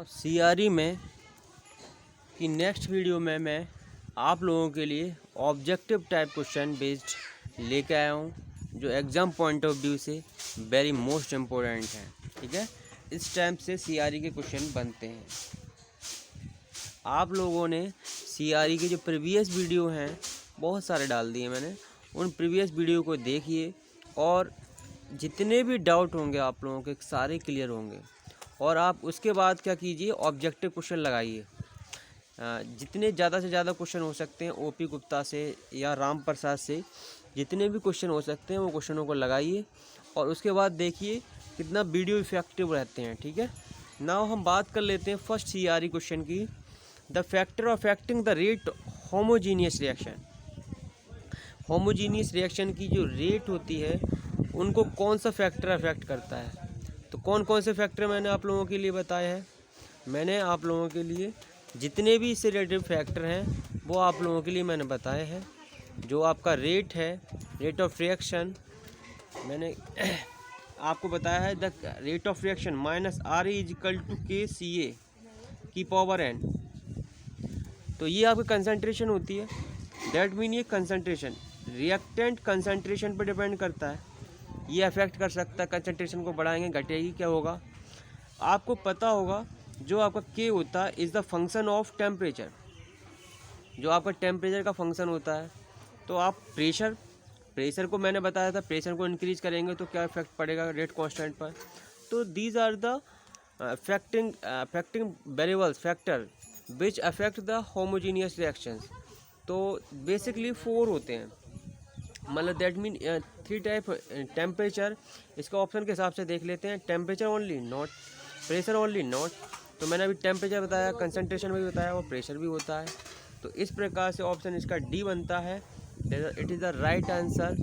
CRE में की next video में मैं आप लोगों के लिए ऑब्जेक्टिव टाइप क्वेश्चन बेस्ड लेके आया हूँ जो एग्ज़ाम पॉइंट ऑफ व्यू से वेरी मोस्ट इम्पोर्टेंट है। ठीक है, इस टाइम से सीआरई के क्वेश्चन बनते हैं। आप लोगों ने सीआरई के जो प्रीवियस वीडियो हैं बहुत सारे डाल दिए मैंने, उन प्रीवियस वीडियो को देखिए और जितने भी डाउट होंगे आप लोगों के सारे क्लियर होंगे। और आप उसके बाद क्या कीजिए, ऑब्जेक्टिव क्वेश्चन लगाइए। जितने ज़्यादा से ज़्यादा क्वेश्चन हो सकते हैं ओपी गुप्ता से या राम प्रसाद से, जितने भी क्वेश्चन हो सकते हैं वो क्वेश्चनों को लगाइए और उसके बाद देखिए कितना वीडियो इफेक्टिव रहते हैं। ठीक है, नाउ हम बात कर लेते हैं फर्स्ट सीआरई क्वेश्चन की। The factor affecting the rate homogeneous reaction. Homogeneous reaction की जो रेट होती है उनको कौन सा फैक्टर अफेक्ट करता है? तो कौन कौन से फैक्टर मैंने आप लोगों के लिए बताए हैं? मैंने आप लोगों के लिए जितने भी इससे रिलेटेड फैक्टर हैं वो आप लोगों के लिए मैंने बताए हैं। जो आपका रेट है, रेट ऑफ रिएक्शन, मैंने आपको बताया है the rate of reaction minus R is equal to K C ए की पावर एन। तो ये आपकी कंसंट्रेशन होती है। दैट मीन ये कंसंट्रेशन रिएक्टेंट कंसंट्रेशन पर डिपेंड करता है। ये अफेक्ट कर सकता है, कंसंट्रेशन को बढ़ाएंगे घटेगी क्या होगा। आपको पता होगा जो आपका के होता है is the function of temperature. जो आपका टेम्परेचर का फंक्शन होता है, तो आप प्रेशर को मैंने बताया था, प्रेशर को इंक्रीज करेंगे तो क्या इफेक्ट पड़ेगा रेट कांस्टेंट पर। तो these are the affecting variables factor which affect the homogeneous reactions. तो बेसिकली 4 होते हैं, मतलब दैट मीन 3 टाइप। टेम्परेचर, इसका ऑप्शन के हिसाब से देख लेते हैं। Temperature only not, pressure only not. तो मैंने अभी टेम्परेचर बताया, कंसंट्रेशन भी बताया और प्रेशर भी होता है। तो इस प्रकार से ऑप्शन इसका डी बनता है। It is the right answer.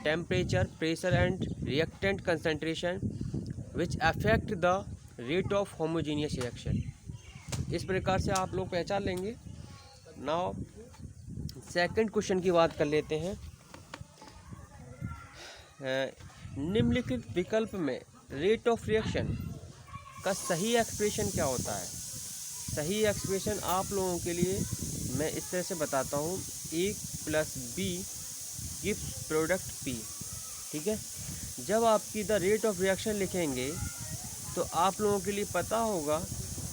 Temperature, pressure and reactant concentration which affect the rate of homogeneous reaction. इस प्रकार से आप लोग पहचान लेंगे। नाउ सेकंड क्वेश्चन की बात कर लेते हैं। निम्नलिखित विकल्प में रेट ऑफ रिएक्शन का सही एक्सप्रेशन क्या होता है? सही एक्सप्रेशन आप लोगों के लिए मैं इस तरह से बताता हूँ, A plus B gives product P. ठीक है, जब आपकी द रेट ऑफ रिएक्शन लिखेंगे तो आप लोगों के लिए पता होगा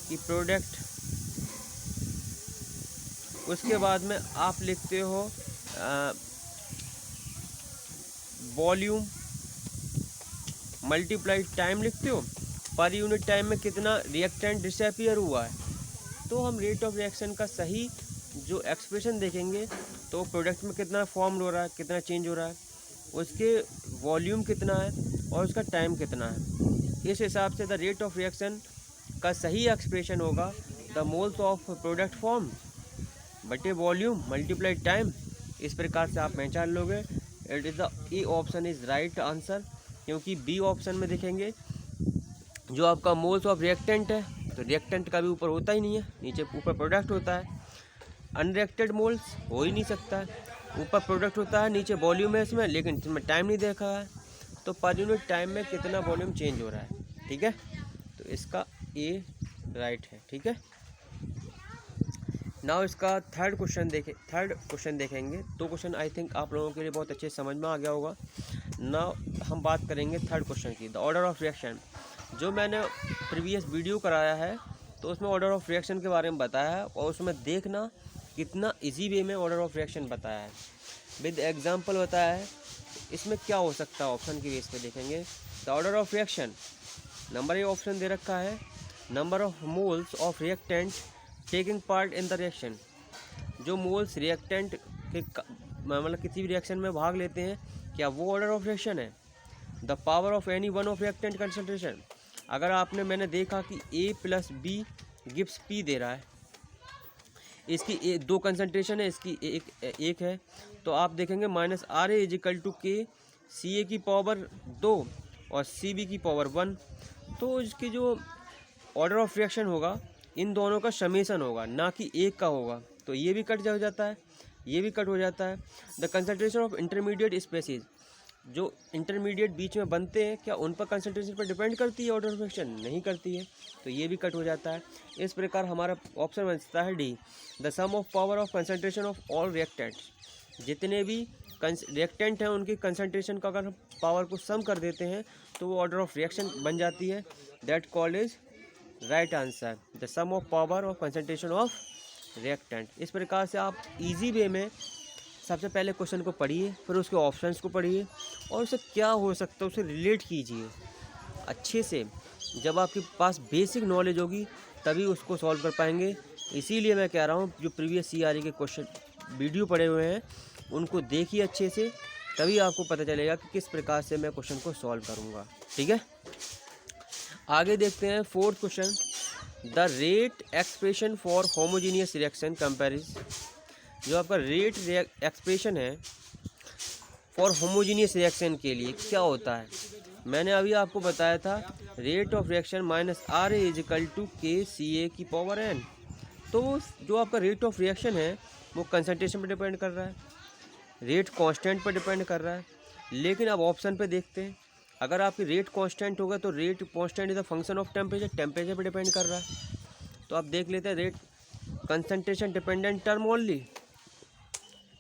कि प्रोडक्ट, उसके बाद में आप लिखते हो वॉल्यूम मल्टीप्लाई टाइम लिखते हो, पर यूनिट टाइम में कितना रिएक्टेंट डिसअपीयर हुआ है। तो हम रेट ऑफ रिएक्शन का सही जो एक्सप्रेशन देखेंगे तो प्रोडक्ट में कितना फॉर्म हो रहा है, कितना चेंज हो रहा है, उसके वॉल्यूम कितना है और उसका टाइम कितना है। इस हिसाब से द रेट ऑफ रिएक्शन का सही एक्सप्रेशन होगा the moles of product form बटे वॉल्यूम मल्टीप्लाई टाइम। इस प्रकार से आप पहचान लोगे। It is the A option is right answer, क्योंकि बी ऑप्शन में देखेंगे जो आपका मोल्स ऑफ रिएक्टेंट है, तो रिएक्टेंट का भी ऊपर होता ही नहीं है, नीचे ऊपर प्रोडक्ट होता है। अनरिएक्टेड मोल्स हो ही नहीं सकता है, ऊपर प्रोडक्ट होता है नीचे वॉल्यूम है इसमें, लेकिन इसमें टाइम नहीं देखा है। तो पर यूनिट टाइम में कितना वॉल्यूम चेंज हो रहा है। ठीक है, तो इसका ए राइट है। ठीक है, नाउ इसका थर्ड क्वेश्चन देखेंगे। 2 क्वेश्चन आई थिंक आप लोगों के लिए बहुत अच्छे समझ में आ गया होगा। नाउ हम बात करेंगे थर्ड क्वेश्चन की, द ऑर्डर ऑफ रिएक्शन। जो मैंने प्रीवियस वीडियो कराया है तो उसमें ऑर्डर ऑफ रिएक्शन के बारे में बताया है और उसमें देखना कितना इजी वे में ऑर्डर ऑफ रिएक्शन बताया है, विद एग्जांपल बताया है। इसमें क्या हो सकता है ऑप्शन की बेस पे देखेंगे। The order of reaction, number A option दे रखा है, number of moles of reactant taking part in the reaction. जो मोल्स रिएक्टेंट के मतलब किसी भी रिएक्शन में भाग लेते हैं, क्या वो ऑर्डर ऑफ रिएक्शन है? The power of any one of reactant concentration. अगर आपने मैंने देखा कि ए प्लस बी गिव्स पी दे रहा है, इसकी 2 कंसंट्रेशन है, इसकी एक है, तो आप देखेंगे minus R A is equal to K C ए की पावर 2 और सी बी की पावर 1। तो इसकी जो ऑर्डर ऑफ रिएक्शन होगा इन दोनों का समेसन होगा, ना कि एक का होगा। तो ये भी कट हो जाता है, ये भी कट हो जाता है। The concentration of intermediate species, जो इंटरमीडिएट बीच में बनते हैं क्या उन पर कंसंट्रेशन पर डिपेंड करती है ऑर्डर ऑफ रिएक्शन? नहीं करती है, तो ये भी कट हो जाता है। इस प्रकार हमारा ऑप्शन बनता है D, the sum of power of concentration of all reactants. जितने भी रिएक्टेंट हैं उनकी कंसंट्रेशन का अगर हम पावर को सम कर देते हैं तो वो ऑर्डर ऑफ रिएक्शन बन जाती है। That called is right answer, the sum of power of concentration of reactant. इस प्रकार से आप इजी वे में सबसे पहले क्वेश्चन को पढ़िए, फिर उसके ऑप्शंस को पढ़िए और उसे क्या हो सकता है उसे रिलेट कीजिए अच्छे से। जब आपके पास बेसिक नॉलेज होगी तभी उसको सॉल्व कर पाएंगे। इसीलिए मैं कह रहा हूँ जो प्रीवियस CRE के क्वेश्चन वीडियो पढ़े हुए हैं उनको देखिए अच्छे से, तभी आपको पता चलेगा कि किस प्रकार से मैं क्वेश्चन को सॉल्व करूँगा। ठीक है, आगे देखते हैं fourth question. The rate expression for homogeneous reaction compares. जो आपका रेट एक्सप्रेशन है फॉर होमोजीनियस रिएक्शन के लिए क्या होता है? मैंने अभी आपको बताया था rate of reaction minus RA is equal to KCA की पावर n। तो जो आपका रेट ऑफ रिएक्शन है वो कंसंट्रेशन पर डिपेंड कर रहा है, रेट कांस्टेंट पर डिपेंड कर रहा है। लेकिन अब ऑप्शन पे देखते हैं, अगर आपकी रेट कांस्टेंट होगा तो rate constant is a function of temperature, temperature पर डिपेंड कर रहा है। तो आप देख लेते हैं rate concentration dependent term only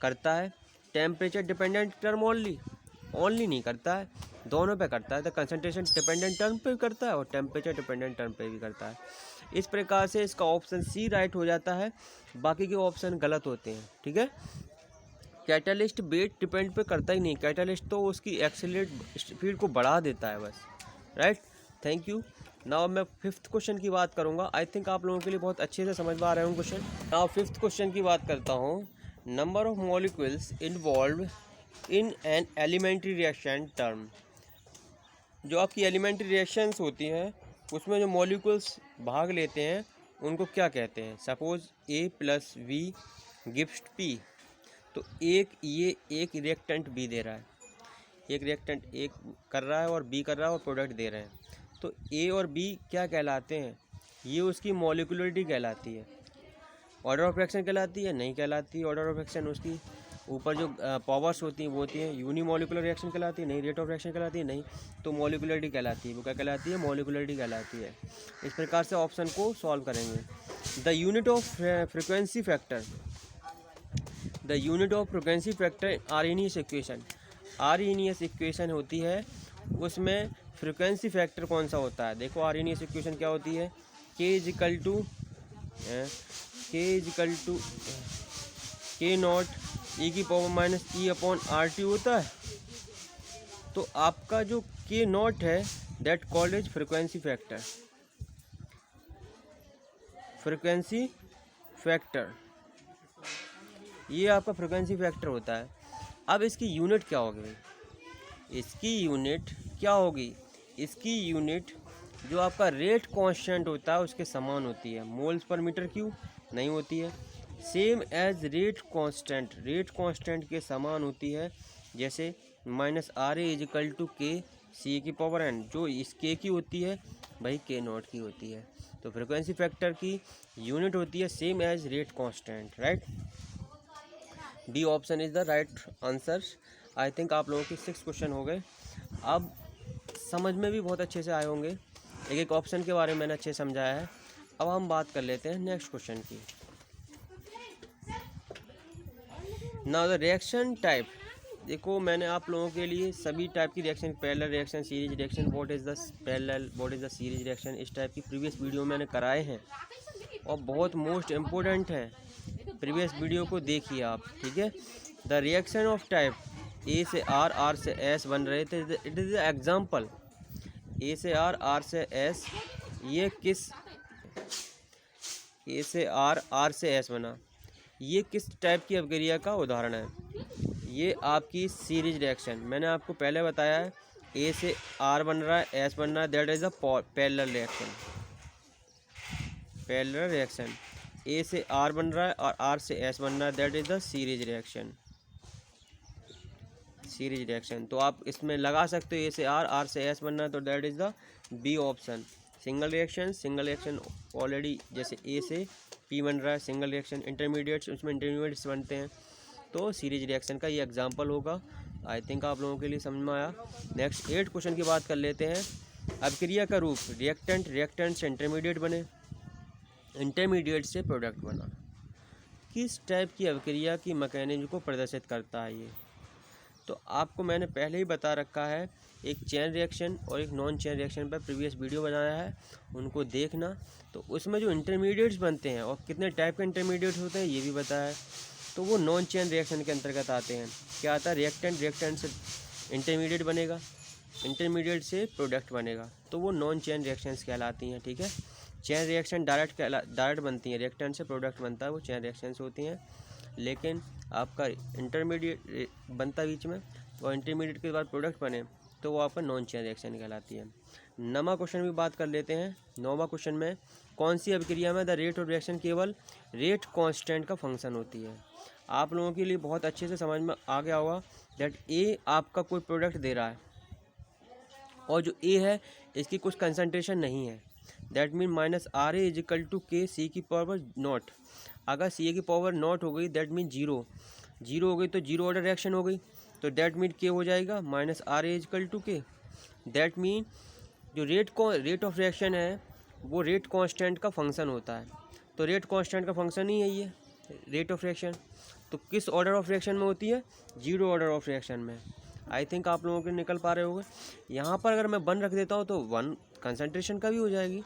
करता है, टेम्परेचर डिपेंडेंट टर्म ओनली नहीं करता है, दोनों पे करता है। तो कंसंट्रेशन डिपेंडेंट टर्म पे भी करता है और टेम्परेचर डिपेंडेंट टर्म पे भी करता है। इस प्रकार से इसका ऑप्शन सी राइट हो जाता है, बाकी के ऑप्शन गलत होते हैं। ठीक है, कैटलिस्ट वेट डिपेंड पे करता ही नहीं, कैटलिस्ट तो उसकी एक्सीलरेट स्पीड को बढ़ा देता है बस। Right, thank you. नाउ मैं फिफ्थ क्वेश्चन की बात करूँगा। आई थिंक आप लोगों के लिए बहुत अच्छे से समझ में आ रहे होंगे क्वेश्चन। नाउ फिफ्थ क्वेश्चन की बात करता हूँ। Number of molecules involve in an elementary reaction term. जो आपकी एलिमेंट्री रिएक्शंस होती हैं उसमें जो मॉलिक्यूल्स भाग लेते हैं उनको क्या कहते हैं? Suppose A + V gives P। तो एक रिएक्टेंट B दे रहा है, एक रिएक्टेंट A कर रहा है और B कर रहा है और प्रोडक्ट दे रहे हैं। तो A और B क्या कहलाते हैं? ये उसकी मॉलिक्यूलरिटी कहलाती है। ऑर्डर ऑफ रिएक्शन कहलाती है? नहीं कहलाती। ऑर्डर ऑफ रिएक्शन उसकी ऊपर जो पावर्स होती हैं वो होती हैं। यूनिमोलिकुलर रिएक्शन कहलाती है? नहीं। रेट ऑफ रिएक्शन कहलाती है? नहीं। तो मॉलिक्यूलरिटी कहलाती है। वो क्या कहलाती है? मॉलिक्यूलरिटी कहलाती है। इस प्रकार से ऑप्शन को सॉल्व करेंगे। The unit of frequency factor, the unit of frequency factor Arrhenius equation, Arrhenius equation होती है, उसमें फ्रिक्वेंसी फैक्टर कौन सा होता है? देखो आर्हेनियस इक्वेशन क्या होती है? K is equal to K not e⁻e/RT होता है। तो आपका जो K नॉट है that called is frequency factor, frequency factor, ये आपका फ्रिक्वेंसी फैक्टर होता है। अब इसकी यूनिट क्या होगी? इसकी यूनिट क्या होगी? इसकी यूनिट जो आपका रेट कांस्टेंट होता है उसके समान होती है। मोल्स पर मीटर क्यूब नहीं होती है। Same as rate constant, rate constant के समान होती है। जैसे -RA इजिकल टू KCA की पावर n, जो इस K की होती है वही K नॉट की होती है। तो फ्रिक्वेंसी फैक्टर की यूनिट होती है same as rate constant. Right, B option is the right answer. I think आप लोगों के 6 क्वेश्चन हो गए। अब समझ में भी बहुत अच्छे से आए होंगे, एक एक ऑप्शन के बारे में मैंने अच्छे से समझाया है। अब हम बात कर लेते हैं नेक्स्ट क्वेश्चन की। Now the reaction type. देखो मैंने आप लोगों के लिए सभी टाइप की reaction, parallel reaction, series reaction, what is the parallel, what is the series reaction, इस टाइप की प्रीवियस वीडियो मैंने कराए हैं और बहुत मोस्ट इम्पोर्टेंट है। प्रीवियस वीडियो को देखिए आप। ठीक है, the reaction of type A से R, R से S बन रहे थे। It is example. A से R, R से S, ये किस A से R, R से S बना, ये किस टाइप की अभिक्रिया का उदाहरण है? ये आपकी सीरीज रिएक्शन। मैंने आपको पहले बताया है A से R बन रहा है, S बन रहा है, that is a parallel reaction. Parallel reaction, A से R बन रहा है और R से S बन रहा है, that is the series reaction. Series reaction तो आप इसमें लगा सकते हो A से R, R से S बन रहा है, तो that is the B option. Single reaction, single reaction already जैसे A से P बन रहा है, सिंगल रिएक्शन। इंटरमीडिएट्स, उसमें इंटरमीडिएट्स बनते हैं। तो सीरीज रिएक्शन का ये एग्जांपल होगा। आई थिंक आप लोगों के लिए समझ में आया। नेक्स्ट 8 क्वेश्चन की बात कर लेते हैं। अभिक्रिया का रूप रिएक्टेंट, रिएक्टेंट से इंटरमीडिएट बने, इंटरमीडिएट से प्रोडक्ट बना। किस टाइप की अभिक्रिया की मैकेनिज्म को प्रदर्शित करता है ये? तो आपको मैंने पहले ही बता रखा है, एक चेन रिएक्शन और एक नॉन चेन रिएक्शन पर प्रीवियस वीडियो बनाया है, उनको देखना। तो उसमें जो इंटरमीडिएट्स बनते हैं और कितने टाइप के इंटरमीडिएट होते हैं ये भी बताया है। तो वो नॉन चेन रिएक्शन के अंतर्गत आते हैं। क्या आता है? रिएक्टेंट, रिएक्टेंट से इंटरमीडिएट बनेगा, इंटरमीडिएट से प्रोडक्ट बनेगा, तो वो नॉन चेन रिएक्शंस कहलाती हैं। ठीक है, चेन रिएक्शन डायरेक्ट बनती हैं, रिएक्टेंट से प्रोडक्ट बनता है, वो चेन रिएक्शंस होती हैं। लेकिन आपका इंटरमीडिएट बनता बीच में और इंटरमीडिएट के बाद प्रोडक्ट बने तो वो आपका नॉन चेन रिएक्शन कहलाती है। 9वां क्वेश्चन भी बात कर लेते हैं। 9वां क्वेश्चन में कौन सी अभिक्रिया में द रेट ऑफ रिएक्शन केवल रेट कांस्टेंट का फंक्शन होती है? आप लोगों के लिए बहुत अच्छे से समझ में आ गया होगा दैट ए आपका कोई प्रोडक्ट दे रहा है और जो ए है इसकी कुछ कंसंट्रेशन नहीं है, that mean minus R A is equal to K C की पावर नॉट। अगर सी ए की पावर नॉट हो गई दैट मीन जीरो हो गई, तो जीरो ऑर्डर रिएक्शन हो गई, तो दैट मीन के हो जाएगा minus R A is equal to K. That mean जो रेट ऑफ रिएक्शन है वो रेट कांस्टेंट का फंक्शन होता है। तो रेट कांस्टेंट का फंक्शन ही है ये रेट ऑफ रिएक्शन। तो किस ऑर्डर ऑफ रिएक्शन में होती है? जीरो ऑर्डर ऑफ रिएक्शन में। आई थिंक आप लोगों के निकल पा रहे होंगे। यहाँ पर अगर मैं 1 रख देता हूँ तो 1 कंसंट्रेशन का भी हो जाएगी।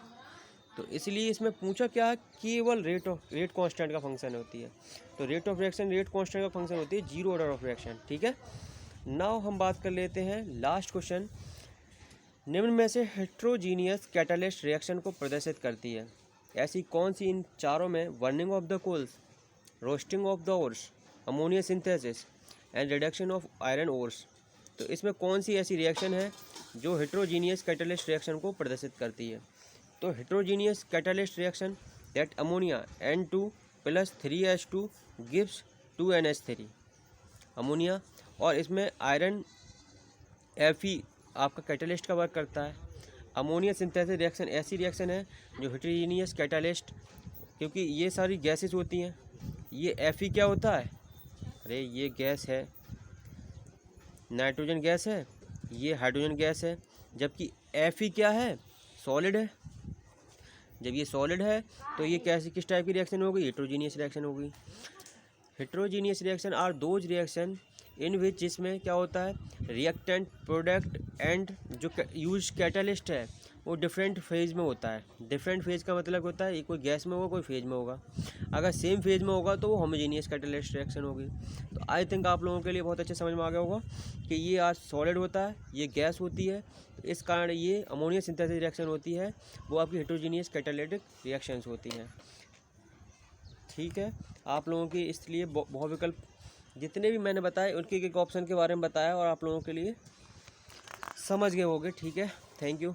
तो इसलिए इसमें पूछा क्या है? केवल रेट कांस्टेंट का फंक्शन होती है। तो rate of reaction rate constant का फंक्शन होती है, जीरो ऑर्डर ऑफ रिएक्शन। ठीक है, नाउ हम बात कर लेते हैं लास्ट क्वेश्चन। निम्न में से हेट्रोजीनियस कैटालिस्ट रिएक्शन को प्रदर्शित करती है? ऐसी कौन सी इन चारों में burning of the coals, roasting of the ores, ammonia synthesis and reduction of iron ores? तो इसमें कौन सी ऐसी रिएक्शन है जो हेट्रोजीनियस कैटालिस्ट रिएक्शन को प्रदर्शित करती है? तो heterogeneous catalyst reaction that ammonia N2 + 3H2 gives 2NH3 ammonia, और इसमें आयरन Fe आपका कैटालिस्ट का वर्क करता है। अमोनिया सिंथेसिस रिएक्शन ऐसी रिएक्शन है जो हेट्रोजीनियस कैटालिस्ट, क्योंकि ये सारी गैसेस होती हैं। ये Fe क्या होता है? अरे ये गैस है, नाइट्रोजन गैस है, ये हाइड्रोजन गैस है, जबकि Fe क्या है? सॉलिड है। जब ये सॉलिड है तो ये कैसी किस टाइप की रिएक्शन होगी? हेट्रोजीनियस रिएक्शन होगी। Heterogeneous reaction are those reaction in which, जिसमें क्या होता है? रिएक्टेंट, प्रोडक्ट एंड जो यूज कैटालिस्ट है वो डिफरेंट फेज में होता है। डिफरेंट फेज का मतलब होता है ये कोई गैस में होगा, कोई फेज में होगा। अगर सेम फेज में होगा तो वो होमोजीनियस कैटालिस्ट रिएक्शन होगी। तो आई थिंक आप लोगों के लिए बहुत अच्छे समझ में आ गया होगा कि ये आज सॉलिड होता है, ये गैस होती है, इस कारण ये अमोनिया सिंथेसिस रिएक्शन होती है, वो आपकी हेट्रोजीनियस कैटालिटिक रिएक्शंस होती हैं। ठीक है, आप लोगों की इसलिए बहुविकल्प जितने भी मैंने बताए उनके एक ऑप्शन के बारे में बताया और आप लोगों के लिए समझ गए होंगे। ठीक है, थैंक यू।